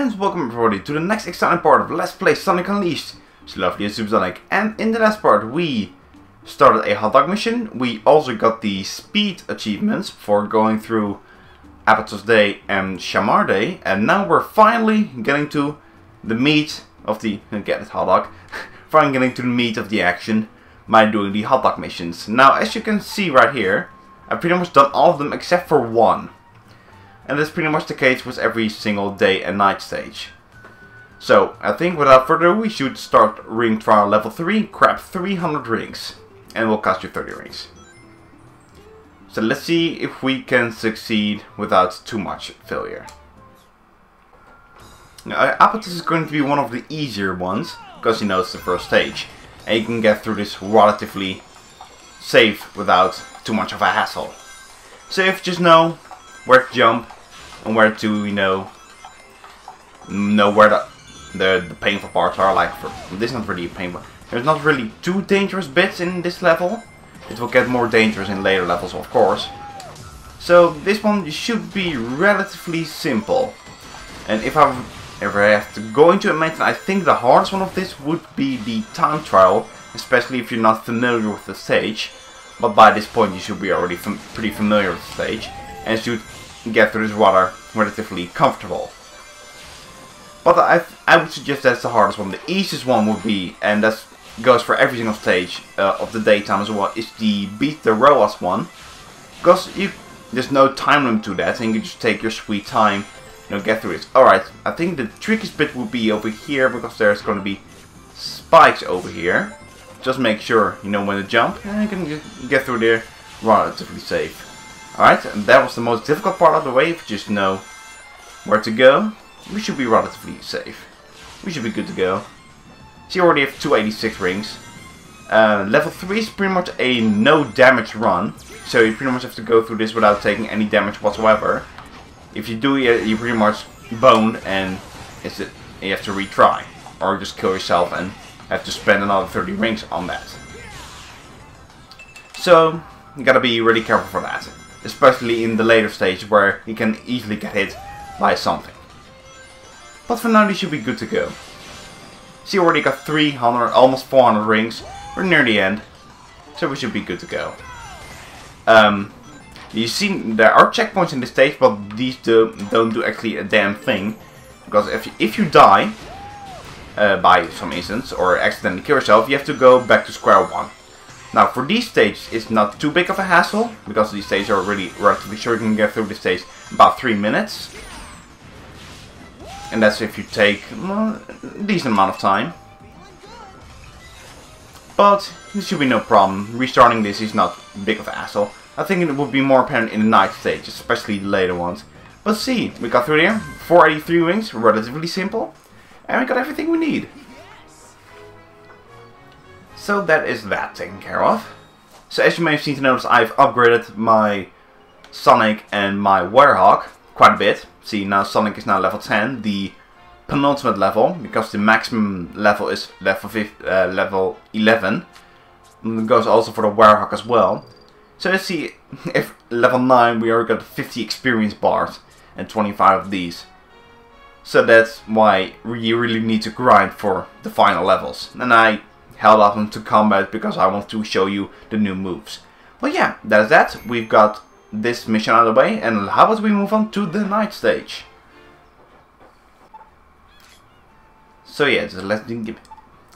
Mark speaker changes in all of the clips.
Speaker 1: and welcome everybody to the next exciting part of Let's Play Sonic Unleashed. It's lovely Zupersonic, and in the last part we started a hot dog mission. We also got the speed achievements for going through Apotos Day and Shamar Day, and now we're finally getting to the meat of the hot dog. Finally getting to the meat of the action by doing the hot dog missions. Now, as you can see right here, I've pretty much done all of them except for one. And that's pretty much the case with every single day and night stage. So, I think without further ado, we should start ring trial level 3, grab 300 rings. And it will cost you 30 rings. So let's see if we can succeed without too much failure. Now, Apotos is going to be one of the easier ones, because you know it's the first stage. And you can get through this relatively safe without too much of a hassle. So if you just know where to jump and where to, know where the painful parts are. Like, this is not really painful. There's not really too dangerous bits in this level. It will get more dangerous in later levels, of course. So this one should be relatively simple. And if I ever have to go into a mention, I think the hardest one of this would be the time trial, especially if you're not familiar with the stage. But by this point you should be already pretty familiar with the stage and should get through this water relatively comfortable. But I would suggest that's the hardest one. The easiest one would be, and that goes for every single stage of the daytime as well, is the beat the ROAS one. Because there's no time limit to that, and you can just take your sweet time, get through it. Alright, I think the trickiest bit would be over here, because there's going to be spikes over here. Just make sure you know when to jump, and you can get through there relatively safe. Alright, and that was the most difficult part of the way. If you just know where to go, we should be relatively safe. We should be good to go. So you already have 286 rings. Level 3 is pretty much a no damage run. So you pretty much have to go through this without taking any damage whatsoever. If you do, you pretty much boned and you have to retry. Or just kill yourself and have to spend another 30 rings on that. So you gotta be really careful for that. Especially in the later stage where you can easily get hit by something. But for now you should be good to go. So you already got 300, almost 400 rings. We're near the end. So we should be good to go. You see there are checkpoints in this stage, but these don't do actually a damn thing. Because if you die by some instance or accidentally kill yourself, you have to go back to square one. Now for these stages it's not too big of a hassle, because these stages are really relatively short. You can get through this stage in about 3 minutes. And that's if you take a decent amount of time. But this should be no problem. Restarting this is not big of a hassle. I think it would be more apparent in the night stage, especially the later ones. But see, we got through there. 483 rings, relatively simple. And we got everything we need. So that is that taken care of. So as you may have seen to notice, I've upgraded my Sonic and my Werehog quite a bit. See, now Sonic is now level 10, the penultimate level, because the maximum level is level 11. And it goes also for the Werehog as well. So let's see, if level 9 we already got 50 experience bars and 25 of these. So that's why you really need to grind for the final levels. And I held up into combat because I want to show you the new moves. Well yeah, that's that. We've got this mission out of the way, and how about we move on to the night stage. So yeah, so let's give,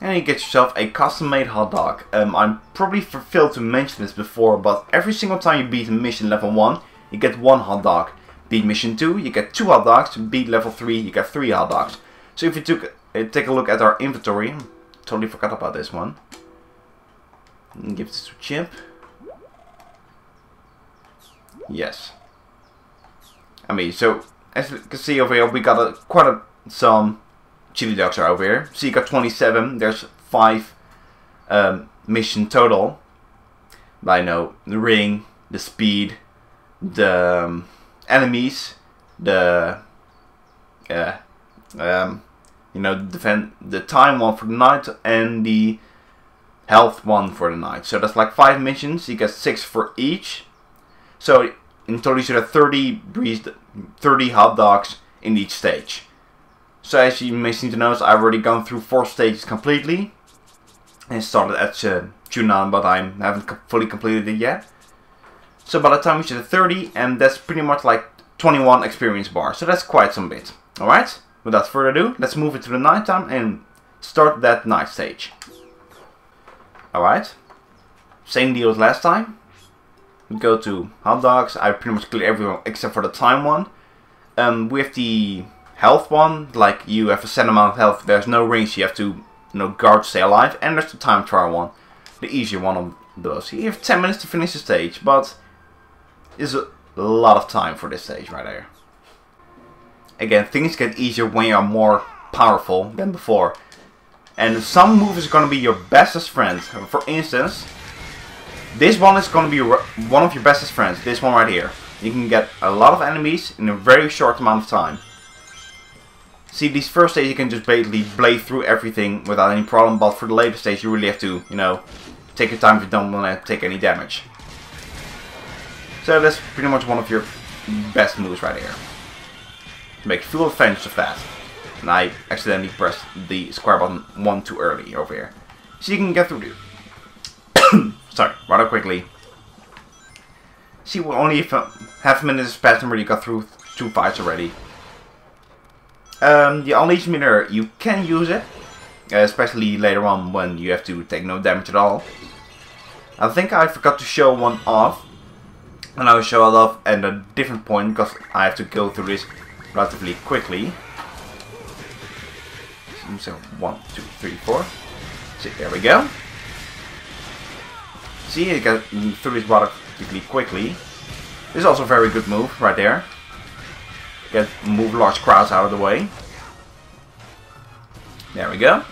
Speaker 1: and you get yourself a custom made hot dog. I probably failed to mention this before, but every single time you beat mission level 1, you get 1 hot dog. Beat mission 2, you get 2 hot dogs. Beat level 3, you get 3 hot dogs. So if you take a look at our inventory, totally forgot about this one. Give this to Chimp. Yes. I mean, so as you can see over here, we got some chili dogs are over here. So you got 27. There's 5 mission total. I know the ring, the speed, the enemies, the the time one for the night, and the health one for the night. So that's like 5 missions. You get 6 for each. So in total you should have 30 hot dogs in each stage. So as you may seem to notice, I've already gone through 4 stages completely. And started at Tune 9, but I haven't fully completed it yet. So by the time we reach the 30, and that's pretty much like 21 experience bars. So that's quite some bit. Alright, without further ado, let's move into the nighttime and start that night stage. Alright, same deal as last time. We go to hot dogs. I pretty much cleared everyone except for the time one. We have the health one, like you have a set amount of health, there's no rings, you have to guard to stay alive. And there's the time trial one, the easier one of those. You have 10 minutes to finish the stage, but it's a lot of time for this stage right there. Again, things get easier when you are more powerful than before. And some moves are going to be your bestest friend. For instance, this one is going to be one of your bestest friends. This one right here. You can get a lot of enemies in a very short amount of time. See, these first stages you can just basically blade through everything without any problem. But for the later stage you really have to, take your time if you don't want to take any damage. So that's pretty much one of your best moves right here. Make full advantage of that. And I accidentally pressed the square button one too early over here. So you can get through this. Sorry, rather quickly. See, we only half a minute has passed and already got through 2 fights already. The Unleash meter, you can use it. Especially later on when you have to take no damage at all. I think I forgot to show one off. And I will show it off at a different point because I have to go through this relatively quickly. So 1, 2, 3, 4. See, there we go. See, you get through this relatively quickly. This is also a very good move right there. Move large crowds out of the way. There we go.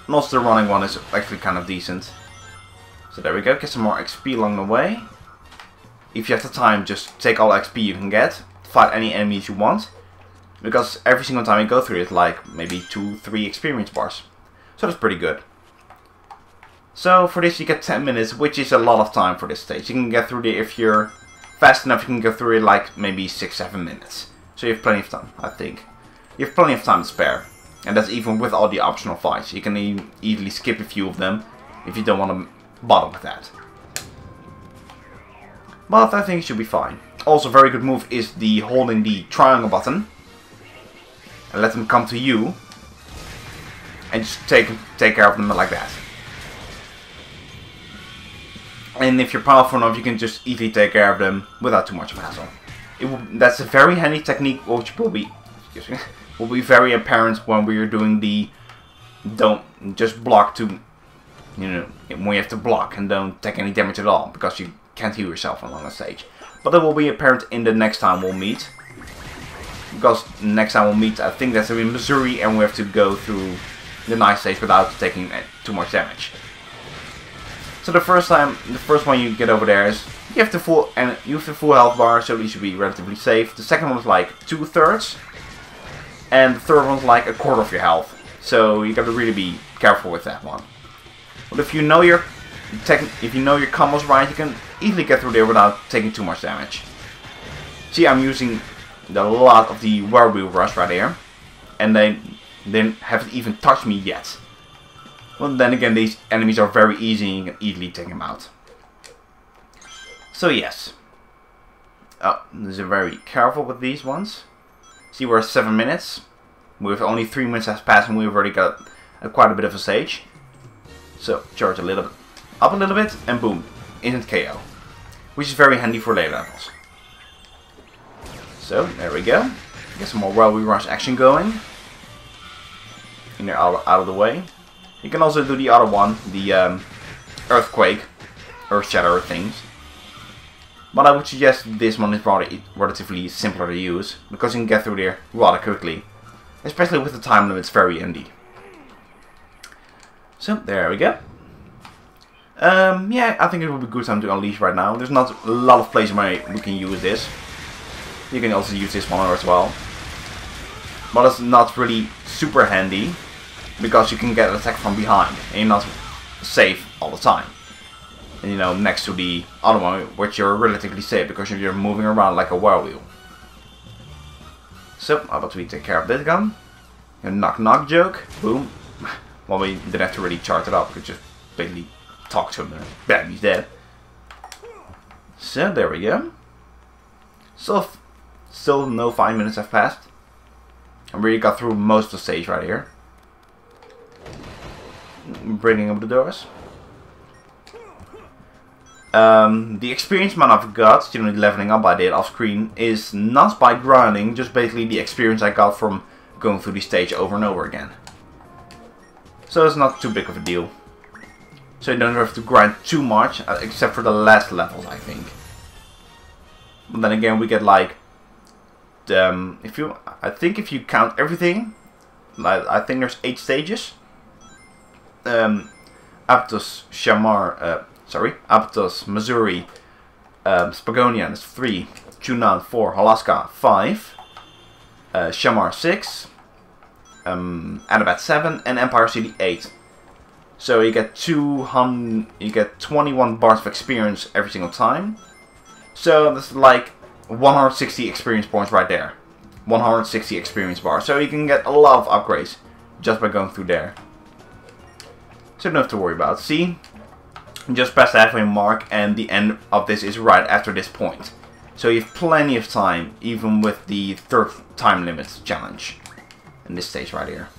Speaker 1: And also the running one is actually kind of decent. So there we go, get some more XP along the way. If you have the time, just take all XP you can get. Fight any enemies you want. Because every single time you go through it, like maybe 2-3 experience bars. So that's pretty good. So for this you get 10 minutes, which is a lot of time for this stage. You can get through it if you're fast enough, you can go through it like maybe 6-7 minutes. So you have plenty of time, I think. You have plenty of time to spare. And that's even with all the optional fights. You can easily skip a few of them if you don't want to bother with that. But I think it should be fine. Also, very good move is the holding the triangle button. And let them come to you. And just take care of them like that. And if you're powerful enough, you can just easily take care of them without too much of a hassle. That's a very handy technique, which will be very apparent when we're doing the don't just block to, when you have to block and don't take any damage at all because you can't heal yourself along the stage. But that will be apparent in the next time we'll meet. Because next time we'll meet, I think that's in Missouri, and we have to go through the night stage without taking too much damage. So the first one you get over there is you have the full health bar, so you should be relatively safe. The second one is like 2/3, and the third one's like 1/4 of your health. So you gotta really be careful with that one. But if you know your combos right, you can easily get through there without taking too much damage. See, I'm using a lot of the Whirlwheel Rush right here, and they haven't even touched me yet. Well, then again, these enemies are very easy and you can easily take them out. So yes. Oh, this is very careful with these ones. See, we're at 7 minutes. With only 3 minutes has passed and we've already got quite a bit of a stage. So, charge up a little bit and boom, instant KO. Which is very handy for later levels. So, there we go. Get some more Whirlwheel Rush action going. And they're out of the way. You can also do the other one, the Earthquake, Earth Shatter things. But I would suggest this one is relatively simpler to use, because you can get through there rather quickly. Especially with the time limit, it's very handy. So, there we go. Yeah, I think it would be a good time to unleash right now. There's not a lot of places where we can use this. You can also use this one as well. But it's not really super handy, because you can get attacked from behind, and you're not safe all the time. And next to the other one, which you're relatively safe, because you're moving around like a whirlwheel. So, how about we take care of this gun? A knock knock joke. Boom. Well, we didn't have to really charge it up. We could just basically talk to him and bam, he's dead. So, there we go. Still no 5 minutes have passed. I really got through most of the stage right here. Bringing up the doors. The experience amount I've got, the leveling up I did off screen, is not by grinding, just basically the experience I got from going through the stage over and over again. So it's not too big of a deal. So you don't have to grind too much, except for the last levels, I think. But then again, we get like, I think if you count everything, like, I think there's 8 stages. Apotos, Apotos, Missouri, Spagonia is 3, Chunan 4, Alaska 5, Shamar 6, Anabat 7, and Empire City 8. So you get 21 bars of experience every single time. So that's like 160 experience points right there. 160 experience bars. So you can get a lot of upgrades just by going through there. So you don't have to worry about it. See? Just past the halfway mark and the end of this is right after this point. So you have plenty of time, even with the 3rd time limit challenge. In this stage right here.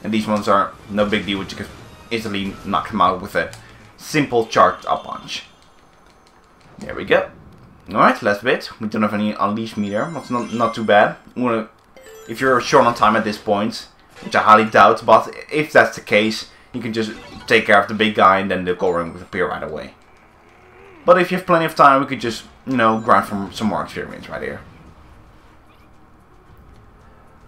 Speaker 1: And these ones are no big deal, which you can easily knock them out with a simple charged up punch. There we go. Alright, last bit. We don't have any unleash meter. That's not too bad. If you're short on time at this point, which I highly doubt, but if that's the case, you can just take care of the big guy and then the gold ring will appear right away. But if you have plenty of time, we could just, grind for some more experience right here.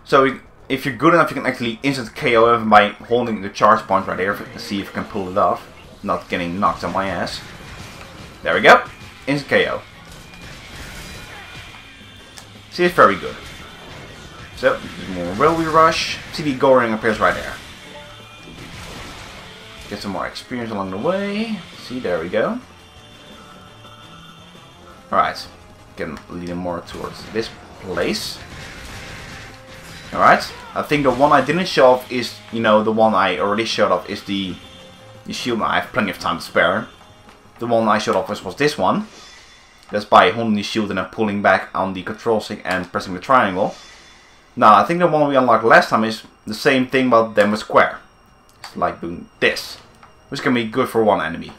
Speaker 1: So if you're good enough, you can actually instant KO him by holding the charge point right here. See if you can pull it off. Not getting knocked on my ass. There we go. Instant KO. See, it's very good. So, more railway rush. See, the gold ring appears right there. Get some more experience along the way. See, there we go. Alright. Can lead him more towards this place. Alright. I think the one I didn't show off is, the one I already showed off is the shield. I have plenty of time to spare. The one I showed off was this one. That's by holding the shield and then pulling back on the control stick and pressing the triangle. Now, I think the one we unlocked last time is the same thing, but then with square. It's like doing this. Which can be good for one enemy.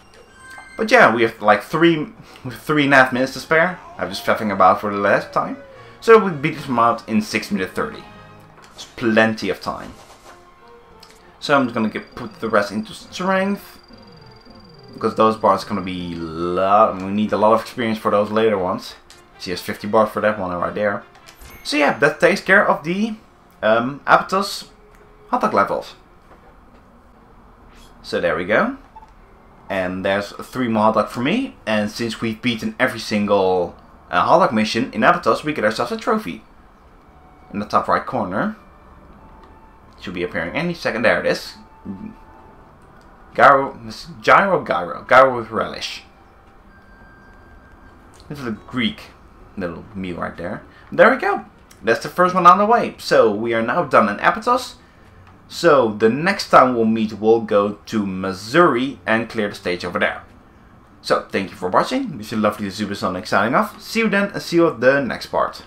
Speaker 1: But yeah, we have like 3.5 minutes to spare. I was just faffing about for the last time. So we beat this out in 6 minutes 30. It's plenty of time. So I'm just gonna put the rest into strength. Because those bars are gonna be we need a lot of experience for those later ones. See, there's 50 bars for that one right there. So yeah, that takes care of the Apotos hot dog levels. So there we go. And there's 3 more hot dog for me. And since we've beaten every single hot dog mission in Apotos, we get ourselves a trophy. In the top right corner. Should be appearing any second. There it is. Gyro with relish. This is a Greek little meal right there. There we go. That's the first one on the way. So we are now done in Apotos. So the next time we'll meet, we'll go to Missouri and clear the stage over there. So thank you for watching. This is Lovely Zupersonic signing off. See you then and see you at the next part.